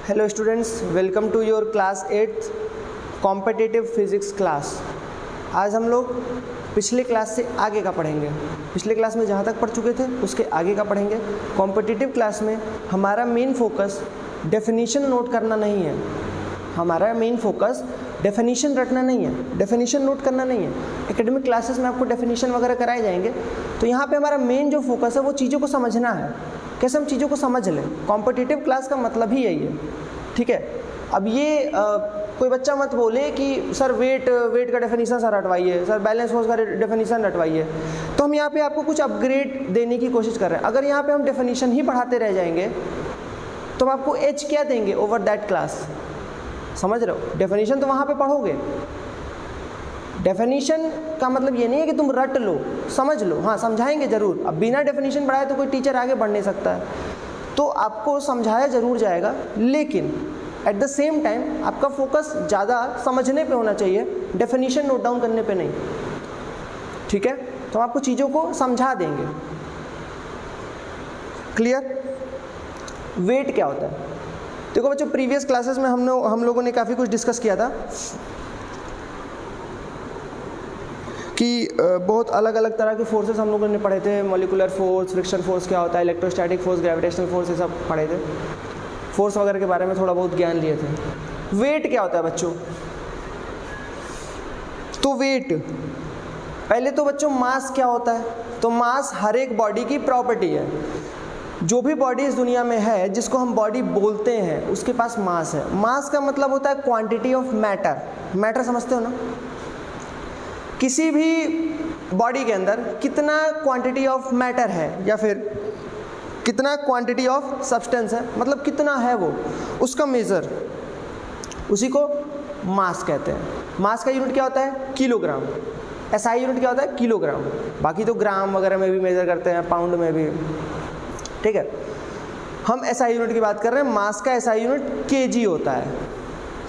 Hello students, welcome to your class 8th competitive physics class. आज हम लोग पिछले क्लास से आगे का पढ़ेंगे। पिछले क्लास में जहाँ तक पढ़ चुके थे उसके आगे का पढ़ेंगे। कॉम्पिटिटिव क्लास में हमारा मेन फोकस डेफिनीशन नोट करना नहीं है। हमारा मेन फोकस डेफिनीशन रटना नहीं है, डेफिनीशन नोट करना नहीं है। एकेडमिक क्लासेस में आपको डेफिनीशन वगैरह कराए जाएंगे, तो यहाँ पे हमारा मेन जो फोकस है वो चीज़ों को समझना है, कैसे हम चीज़ों को समझ लें। कॉम्पिटिटिव क्लास का मतलब ही यही है, ठीक है। अब ये कोई बच्चा मत बोले कि सर वेट का डेफिनीशन सर रटवाइए, सर बैलेंस फोर्स का डेफिनीशन रटवाइए। तो हम यहाँ पे आपको कुछ अपग्रेड देने की कोशिश कर रहे हैं। अगर यहाँ पे हम डेफिनीशन ही पढ़ाते रह जाएंगे तो हम आपको एच क्या देंगे ओवर दैट क्लास, समझ रहे हो। डेफिनीशन तो वहाँ पे पढ़ोगे। डेफिनीशन का मतलब ये नहीं है कि तुम रट लो, समझ लो। हाँ, समझाएंगे ज़रूर। अब बिना डेफिनीशन पढ़ाए तो कोई टीचर आगे बढ़ नहीं सकता है, तो आपको समझाया ज़रूर जाएगा, लेकिन एट द सेम टाइम आपका फोकस ज़्यादा समझने पे होना चाहिए, डेफिनीशन नोट डाउन करने पे नहीं, ठीक है। तो हम आपको चीज़ों को समझा देंगे। क्लियर। वेट क्या होता है? देखो बच्चों, प्रीवियस क्लासेस में हम लोगों ने काफ़ी कुछ डिस्कस किया था कि बहुत अलग अलग तरह के फोर्सेस हम लोगों ने पढ़े थे। मॉलिकुलर फोर्स, फ्रिक्शन फोर्स क्या होता है, इलेक्ट्रोस्टैटिक फोर्स, ग्रेविटेशनल फोर्स, ये सब पढ़े थे। फोर्स वगैरह के बारे में थोड़ा बहुत ज्ञान लिए थे। वेट क्या होता है बच्चों? तो वेट, पहले तो बच्चों मास क्या होता है? तो मास हर एक बॉडी की प्रॉपर्टी है। जो भी बॉडी इस दुनिया में है जिसको हम बॉडी बोलते हैं उसके पास मास है। मास का मतलब होता है क्वांटिटी ऑफ मैटर। मैटर समझते हो ना? किसी भी बॉडी के अंदर कितना क्वांटिटी ऑफ मैटर है या फिर कितना क्वांटिटी ऑफ सब्सटेंस है, मतलब कितना है वो, उसका मेज़र, उसी को मास कहते हैं। मास का यूनिट क्या होता है? किलोग्राम। एसआई यूनिट क्या होता है? किलोग्राम। बाकी तो ग्राम वगैरह में भी मेज़र करते हैं, पाउंड में भी, ठीक है। हम एसआई यूनिट की बात कर रहे हैं। मास का एसआई यूनिट केजी होता है,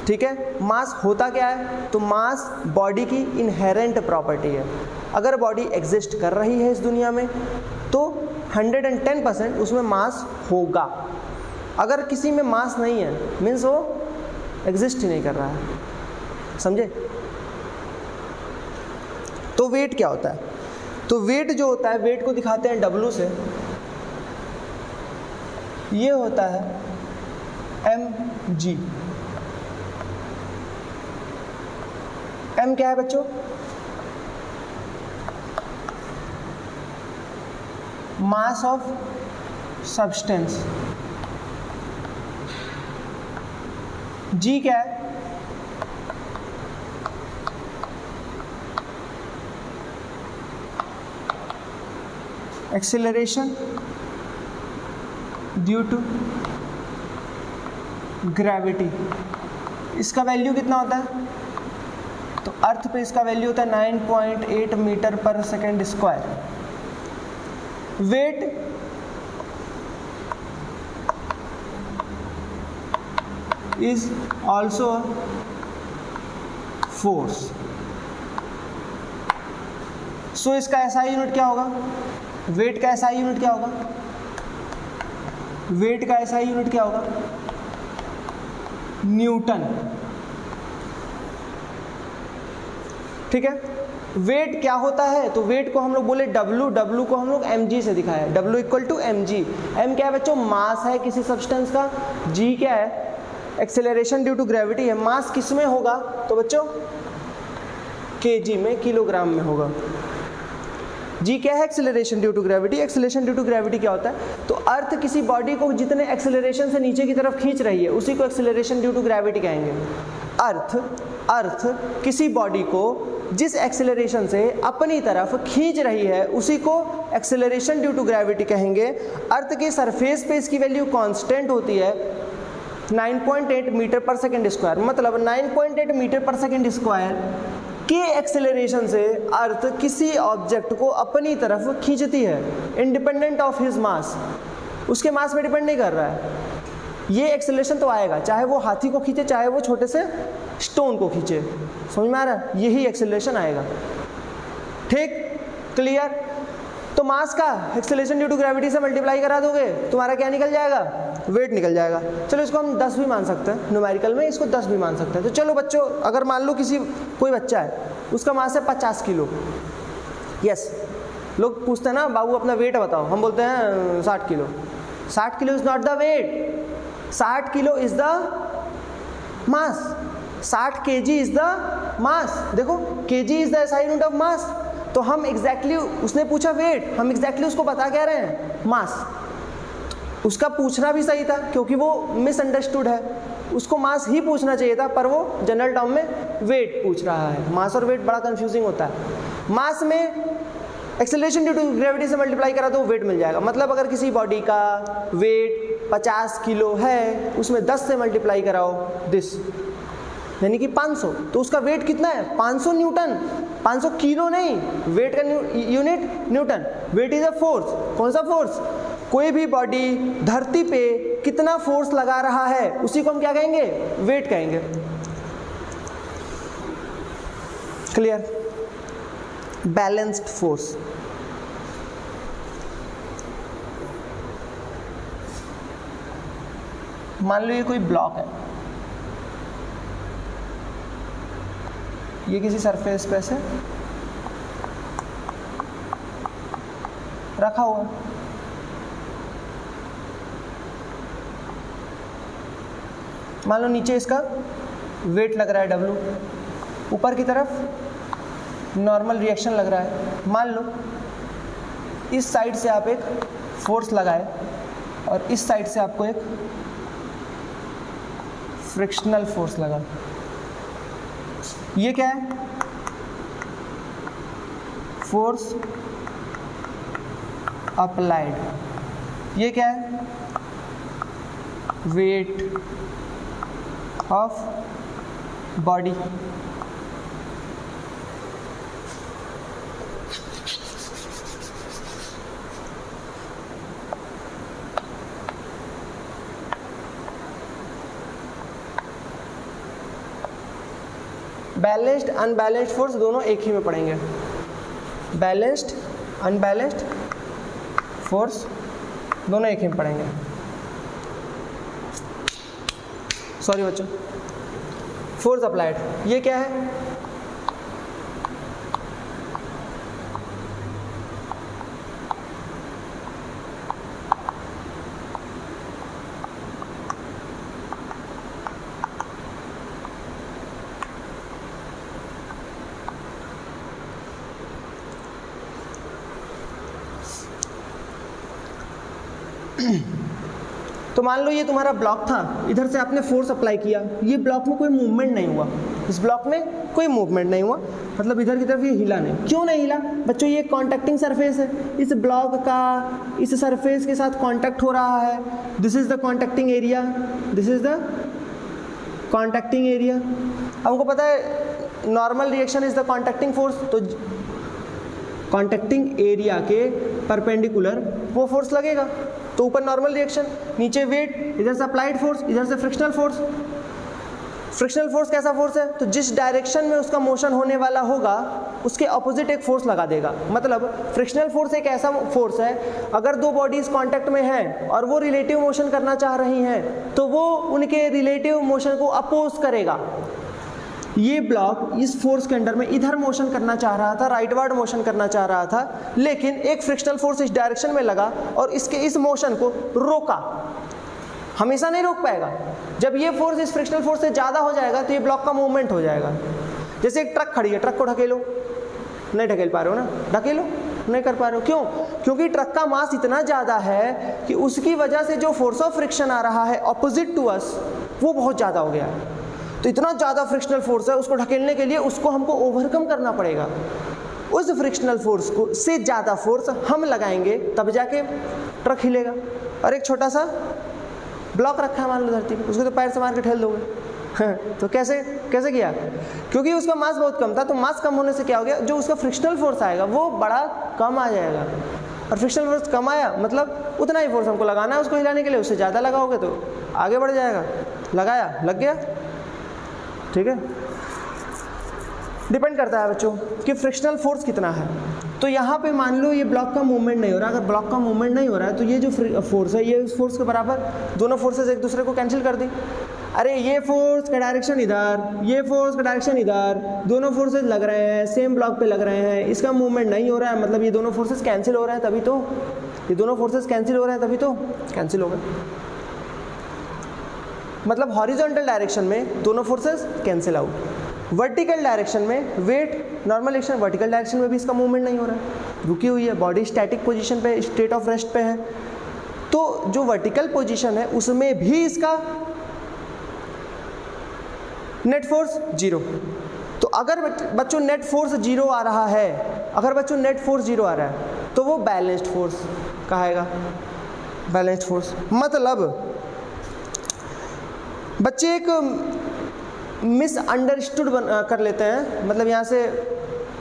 ठीक है। मास होता क्या है? तो मास बॉडी की इनहेरेंट प्रॉपर्टी है। अगर बॉडी एग्जिस्ट कर रही है इस दुनिया में तो 110% उसमें मास होगा। अगर किसी में मास नहीं है मीन्स वो एग्जिस्ट ही नहीं कर रहा है, समझे। तो वेट क्या होता है? तो वेट जो होता है, वेट को दिखाते हैं W से। ये होता है mg। m क्या है बच्चों? Mass of substance. g क्या है? Acceleration due to gravity. इसका वैल्यू कितना होता है? तो अर्थ पे इसका वैल्यू होता है 9.8 मीटर पर second square. Weight is also force. So इसका एसआई यूनिट क्या होगा? वेट का एसआई यूनिट क्या होगा? वेट का एसआई यूनिट क्या होगा? न्यूटन, ठीक है। वेट क्या होता है? तो वेट को हम लोग बोले W को हम लोग mg से दिखाया है। W equal to mg। m क्या है बच्चों? मास है किसी सब्सटेंस का। g क्या है? एक्सेलरेशन ड्यू टू ग्रेविटी है। मास किस में होगा? तो बच्चों kg में, किलोग्राम में होगा। g क्या है? Acceleration due to gravity. Acceleration due to gravity क्या होता है? तो अर्थ किसी बॉडी को जितने एक्सेलरेशन से नीचे की तरफ खींच रही है उसी को एक्सेलरेशन ड्यू टू ग्रेविटी कहेंगे। अर्थ किसी बॉडी को जिस एक्सेलरेशन से अपनी तरफ खींच रही है उसी को एक्सेलरेशन ड्यू टू ग्रेविटी कहेंगे। अर्थ के सरफेस पे इसकी वैल्यू कांस्टेंट होती है 9.8 मीटर पर सेकेंड स्क्वायर। मतलब 9.8 मीटर पर सेकेंड स्क्वायर के एक्सेलरेशन से अर्थ किसी ऑब्जेक्ट को अपनी तरफ खींचती है, इंडिपेंडेंट ऑफ हिज मास। उसके मास पे डिपेंड नहीं कर रहा है। ये एक्सेलरेशन तो आएगा, चाहे वो हाथी को खींचे चाहे वो छोटे से स्टोन को खींचे। समझ में आ रहा है? यही एक्सेलरेशन आएगा, ठीक। क्लियर। तो मास का एक्सेलरेशन ड्यू टू ग्रेविटी से मल्टीप्लाई करा दोगे, तुम्हारा क्या निकल जाएगा? वेट निकल जाएगा। चलो इसको हम 10 भी मान सकते हैं, न्यूमेरिकल में इसको 10 भी मान सकते हैं। तो चलो बच्चों, अगर मान लो कोई बच्चा है, उसका मास है 50 किलो। यस, लोग पूछते हैं ना बाबू अपना वेट बताओ, हम बोलते हैं 60 kilo. 60 kilo is not the weight, 60 kilo is the mass, 60 kg is the mass. देखो kg is the SI unit of mass. तो हम एग्जैक्टली उसने पूछा वेट, हम एग्जैक्टली उसको बता क्या रहे हैं, मास। उसका पूछना भी सही था क्योंकि वो मिसअंडरस्टूड है, उसको मास ही पूछना चाहिए था, पर वो जनरल टर्म में वेट पूछ रहा है। मास और वेट बड़ा कंफ्यूजिंग होता है। मास में एक्सेलरेशन ड्यू टू ग्रेविटी से मल्टीप्लाई करा तो वो वेट मिल जाएगा। मतलब अगर किसी बॉडी का वेट 50 किलो है, उसमें 10 से मल्टीप्लाई कराओ दिस, यानी कि 500, तो उसका वेट कितना है, 500 न्यूटन। 500 किलो नहीं, वेट का unit newton. Weight is a force. कौन सा फोर्स, कोई भी बॉडी धरती पे कितना फोर्स लगा रहा है उसी को हम क्या कहेंगे, वेट कहेंगे। क्लियर। बैलेंस्ड फोर्स, मान लो ये कोई ब्लॉक है, ये किसी सरफेस पे से रखा हुआ, मान लो नीचे इसका वेट लग रहा है W, ऊपर की तरफ नॉर्मल रिएक्शन लग रहा है। मान लो इस साइड से आप एक फोर्स लगाए और इस साइड से आपको एक फ्रिक्शनल फोर्स लगा। ये क्या है, फोर्स अप्लाइड। ये क्या है, weight of body. Balanced unbalanced force दोनों एक ही में पढ़ेंगे। बैलेंस्ड अनबैलेंस्ड फोर्स दोनों एक ही में पढ़ेंगे। सॉरी बच्चों, फोर्स अप्लाइड ये क्या है, तो मान लो ये तुम्हारा ब्लॉक था, इधर से आपने फोर्स अप्लाई किया, ये ब्लॉक में कोई मूवमेंट नहीं हुआ, इस ब्लॉक में कोई मूवमेंट नहीं हुआ, मतलब इधर की तरफ ये हिला नहीं। क्यों नहीं हिला बच्चों, ये कॉन्टैक्टिंग सरफेस है, इस ब्लॉक का इस सरफेस के साथ कॉन्टैक्ट हो रहा है। This is the contacting area, this is the contacting area. हमको पता है normal reaction is the contacting force, तो कॉन्टैक्टिंग एरिया के परपेंडिकुलर वो फोर्स लगेगा, तो ऊपर नॉर्मल रिएक्शन, नीचे वेट, इधर से अप्लाइड फोर्स, इधर से फ्रिक्शनल फोर्स। फ्रिक्शनल फोर्स कैसा फोर्स है, तो जिस डायरेक्शन में उसका मोशन होने वाला होगा उसके ऑपोजिट एक फोर्स लगा देगा। मतलब फ्रिक्शनल फोर्स एक ऐसा फोर्स है, अगर दो बॉडीज कांटेक्ट में हैं और वो रिलेटिव मोशन करना चाह रही हैं तो वो उनके रिलेटिव मोशन को अपोज करेगा। ये ब्लॉक इस फोर्स के अंडर में इधर मोशन करना चाह रहा था, राइटवर्ड मोशन करना चाह रहा था, लेकिन एक फ्रिक्शनल फोर्स इस डायरेक्शन में लगा और इसके इस मोशन को रोका। हमेशा नहीं रोक पाएगा, जब ये फोर्स इस फ्रिक्शनल फोर्स से ज़्यादा हो जाएगा तो ये ब्लॉक का मूवमेंट हो जाएगा। जैसे एक ट्रक खड़ी है, ट्रक को ढकेलो, नहीं ढकेल पा रहे हो ना, ढकेलो नहीं कर पा रहे हो, क्यों? क्योंकि ट्रक का मास इतना ज़्यादा है कि उसकी वजह से जो फोर्स ऑफ फ्रिक्शन आ रहा है ऑपोजिट टू अस वो बहुत ज़्यादा हो गया है। तो इतना ज़्यादा फ्रिक्शनल फोर्स है, उसको ढकेलने के लिए उसको हमको ओवरकम करना पड़ेगा। उस फ्रिक्शनल फोर्स को से ज़्यादा फोर्स हम लगाएंगे तब जाके ट्रक हिलेगा। और एक छोटा सा ब्लॉक रखा है मान लो धरती पे, उसको तो पैर से मार के ठेल दोगे तो कैसे किया? क्योंकि उसका मास बहुत कम था, तो मास कम होने से क्या हो गया, जो उसका फ्रिक्शनल फोर्स आएगा वो बड़ा कम आ जाएगा। और फ्रिक्शनल फोर्स कम आया मतलब उतना ही फोर्स हमको लगाना है उसको हिलाने के लिए, उससे ज़्यादा लगाओगे तो आगे बढ़ जाएगा। लगाया, लग गया, ठीक है। डिपेंड करता है बच्चों कि फ्रिक्शनल फोर्स कितना है। तो यहाँ पे मान लो ये ब्लॉक का मूवमेंट नहीं हो रहा, अगर ब्लॉक का मूवमेंट नहीं हो रहा है तो ये जो फोर्स है ये उस फोर्स के बराबर, दोनों फोर्सेस एक दूसरे को कैंसिल कर दी। अरे ये फोर्स का डायरेक्शन इधर, ये फोर्स का डायरेक्शन इधर, दोनों फोर्सेस लग रहे हैं, सेम ब्लॉक पे लग रहे हैं, इसका मूवमेंट नहीं हो रहा है, मतलब ये दोनों फोर्सेस कैंसिल हो रहे हैं तभी तो, ये दोनों फोर्सेस कैंसिल हो रहे हैं तभी तो कैंसिल हो गए। मतलब हॉरिजॉन्टल डायरेक्शन में दोनों forces cancel out, vertical direction में weight normal action, vertical direction में भी इसका मूवमेंट नहीं हो रहा है, रुकी हुई है, बॉडी स्टैटिक पोजीशन पे, स्टेट ऑफ रेस्ट पे है। तो जो वर्टिकल पोजीशन है उसमें भी इसका नेट फोर्स जीरो। तो अगर बच्चों नेट फोर्स जीरो आ रहा है, अगर बच्चों नेट फोर्स जीरो आ रहा है तो वो बैलेंस्ड फोर्स कहेगा, बैलेंस्ड फोर्स। मतलब बच्चे एक मिसअंडरस्टूड कर लेते हैं, मतलब यहाँ से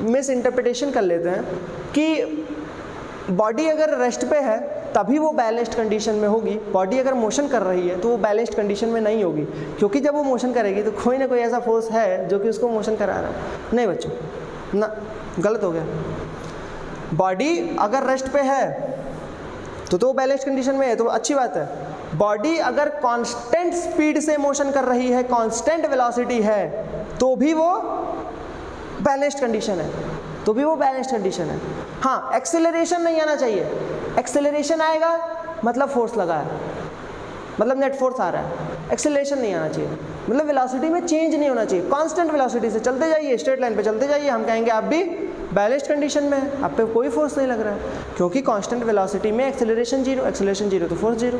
मिस इंटरप्रिटेशन कर लेते हैं कि बॉडी अगर रेस्ट पे है तभी वो बैलेंस्ड कंडीशन में होगी, बॉडी अगर मोशन कर रही है तो वो बैलेंस्ड कंडीशन में नहीं होगी, क्योंकि जब वो मोशन करेगी तो कोई ना कोई ऐसा फोर्स है जो कि उसको मोशन करा रहा है। नहीं बच्चों, ना, गलत हो गया। बॉडी अगर रेस्ट पे है तो बैलेंस्ड कंडीशन में है, तो अच्छी बात है। बॉडी अगर कांस्टेंट स्पीड से मोशन कर रही है, कांस्टेंट वेलोसिटी है, तो भी वो बैलेंस्ड कंडीशन है, तो भी वो बैलेंस्ड कंडीशन है। हाँ, एक्सेलरेशन नहीं आना चाहिए, एक्सेलरेशन आएगा मतलब फोर्स लगा है, मतलब नेट फोर्स आ रहा है, एक्सेलरेशन नहीं आना चाहिए, मतलब वेलोसिटी में चेंज नहीं होना चाहिए, कांस्टेंट वेलोसिटी से चलते जाइए, स्ट्रेट लाइन पे चलते जाइए, हम कहेंगे आप भी बैलेंस्ड कंडीशन में है, आप पे कोई फोर्स नहीं लग रहा है, क्योंकि कांस्टेंट वेलोसिटी में एक्सेलरेशन जीरो तो फोर्स जीरो।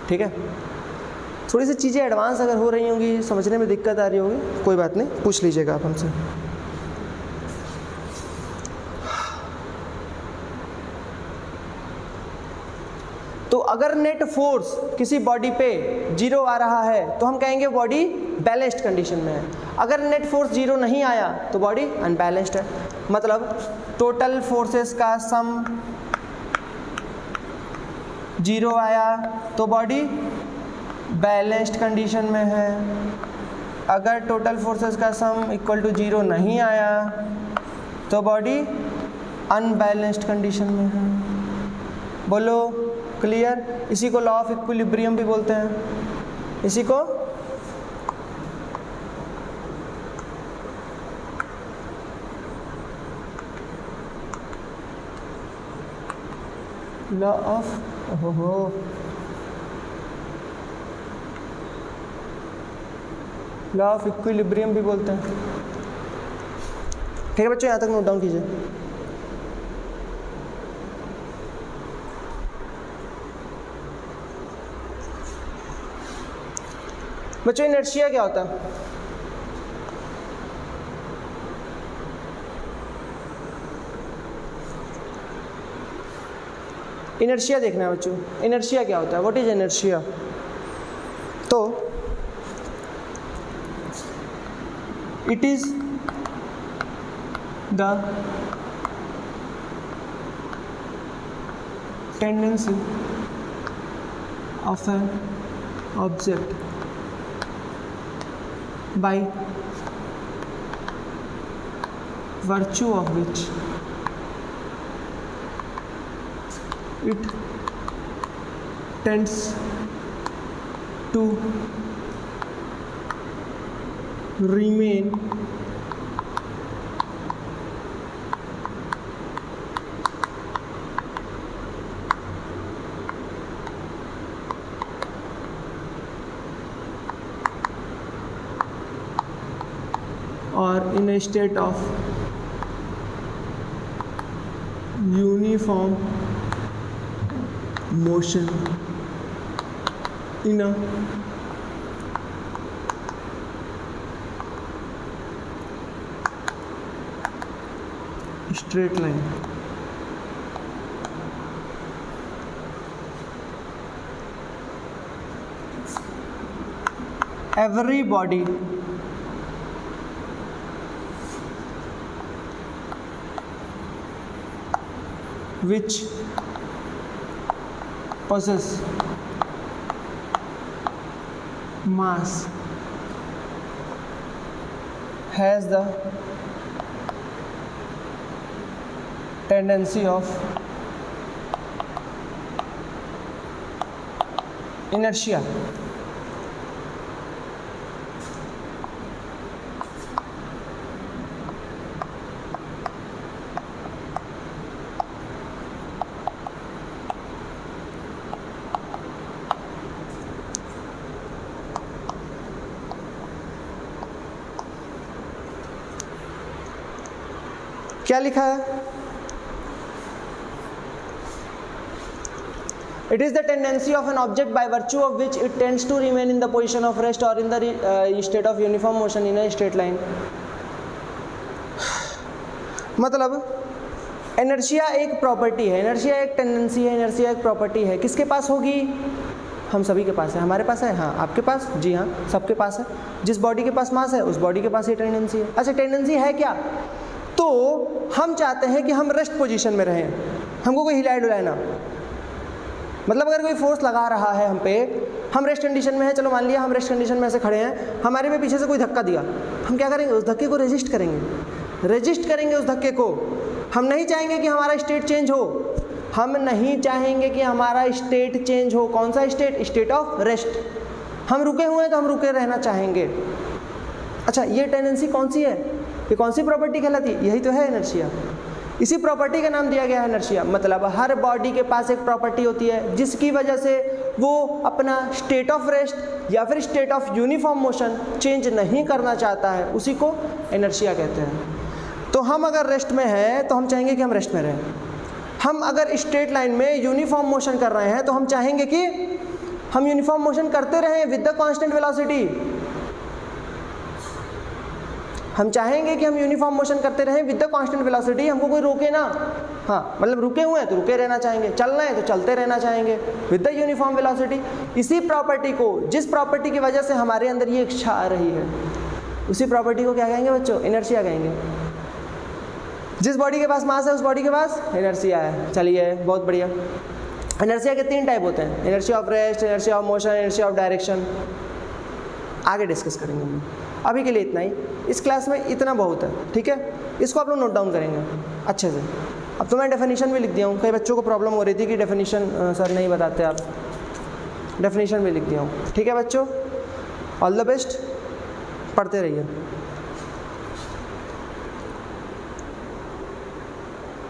ठीक है, थोड़ी सी चीज़ें एडवांस अगर हो रही होंगी, समझने में दिक्कत आ रही होगी, कोई बात नहीं, पूछ लीजिएगा आप हमसे। तो अगर नेट फोर्स किसी बॉडी पे जीरो आ रहा है तो हम कहेंगे बॉडी बैलेंस्ड कंडीशन में है, अगर नेट फोर्स जीरो नहीं आया तो बॉडी अनबैलेंस्ड है। मतलब टोटल फोर्सेस का सम जीरो आया तो बॉडी बैलेंस्ड कंडीशन में है, अगर टोटल फोर्सेस का सम इक्वल टू जीरो नहीं आया तो बॉडी अनबैलेंस्ड कंडीशन में है। बोलो क्लियर? इसी को लॉ ऑफ इक्विलिब्रियम भी बोलते हैं, इसी को law of law of equilibrium भी बोलते हैं। ठीक है बच्चों, यहाँ तक नोट डाउन कीजिए। बच्चों इनर्शिया क्या होता है? इनर्शिया देखना है बच्चों, इनर्शिया क्या होता है, व्हाट इज इनर्शिया? तो it is the tendency of an object by virtue of which it tends to remain or in a state of uniform motion in a straight line. Every body which possess mass has the tendency of inertia. क्या लिखा है? It is the tendency of an object by virtue of which it tends to remain in the position of rest or in the state of uniform motion in a straight line. मतलब inertia एक property है, inertia एक tendency है, inertia एक property है। किसके पास होगी? हम सभी के पास है। हमारे पास है? हाँ। आपके पास? जी हाँ, सबके पास है। जिस बॉडी के पास मास है उस बॉडी के पास ये टेंडेंसी है। अच्छा, टेंडेंसी है क्या? तो हम चाहते हैं कि हम रेस्ट पोजीशन में रहें, हमको कोई हिलाए डुलाए ना। मतलब अगर कोई फोर्स लगा रहा है हम पे, हम रेस्ट कंडीशन में है, चलो मान लिया हम रेस्ट कंडीशन में ऐसे खड़े हैं, हमारे पे पीछे से कोई धक्का दिया, हम क्या करेंगे? उस धक्के को रेजिस्ट करेंगे, रेजिस्ट करेंगे उस धक्के को। हम नहीं चाहेंगे कि हमारा स्टेट चेंज हो, हम नहीं चाहेंगे कि हमारा स्टेट चेंज हो। कौन सा स्टेट? State of rest. हम रुके हुए हैं तो हम रुके रहना चाहेंगे। अच्छा, ये टेंडेंसी कौन सी है? ये कौन सी प्रॉपर्टी कहलाती है? यही तो है इनर्शिया। इसी प्रॉपर्टी का नाम दिया गया है इनर्शिया। मतलब हर बॉडी के पास एक प्रॉपर्टी होती है जिसकी वजह से वो अपना स्टेट ऑफ रेस्ट या फिर state of uniform motion change नहीं करना चाहता है, उसी को इनर्शिया कहते हैं। तो हम अगर रेस्ट में हैं तो हम चाहेंगे कि हम रेस्ट में रहें। हम अगर स्ट्रेट लाइन में यूनिफॉर्म मोशन कर रहे हैं तो हम चाहेंगे कि हम यूनिफॉर्म मोशन करते रहें विद द कांस्टेंट वेलोसिटी। हम चाहेंगे कि हम यूनिफॉर्म मोशन करते रहें विद द कांस्टेंट वेलोसिटी, हमको कोई रोके ना। हाँ, मतलब रुके हुए हैं तो रुके रहना चाहेंगे, चलना है तो चलते रहना चाहेंगे विद द यूनिफॉर्म वेलोसिटी। इसी प्रॉपर्टी को, जिस प्रॉपर्टी की वजह से हमारे अंदर ये इच्छा आ रही है, उसी प्रॉपर्टी को क्या कहेंगे बच्चों? इनर्शिया कहेंगे। जिस बॉडी के पास मास है उस बॉडी के पास इनर्शिया है। चलिए, बहुत बढ़िया। इनर्शिया के 3 टाइप होते हैं, inertia of rest, inertia of motion, inertia of direction. आगे डिस्कस करेंगे हम। अभी के लिए इतना ही, इस क्लास में इतना बहुत है, ठीक है? इसको आप लोग नोट डाउन करेंगे अच्छे से। अब तो मैं डेफिनेशन भी लिख दिया हूँ, कई बच्चों को प्रॉब्लम हो रही थी कि डेफिनेशन सर नहीं बताते आप, डेफिनेशन भी लिख दिया हूँ। ठीक है बच्चों, ऑल द बेस्ट, पढ़ते रहिए।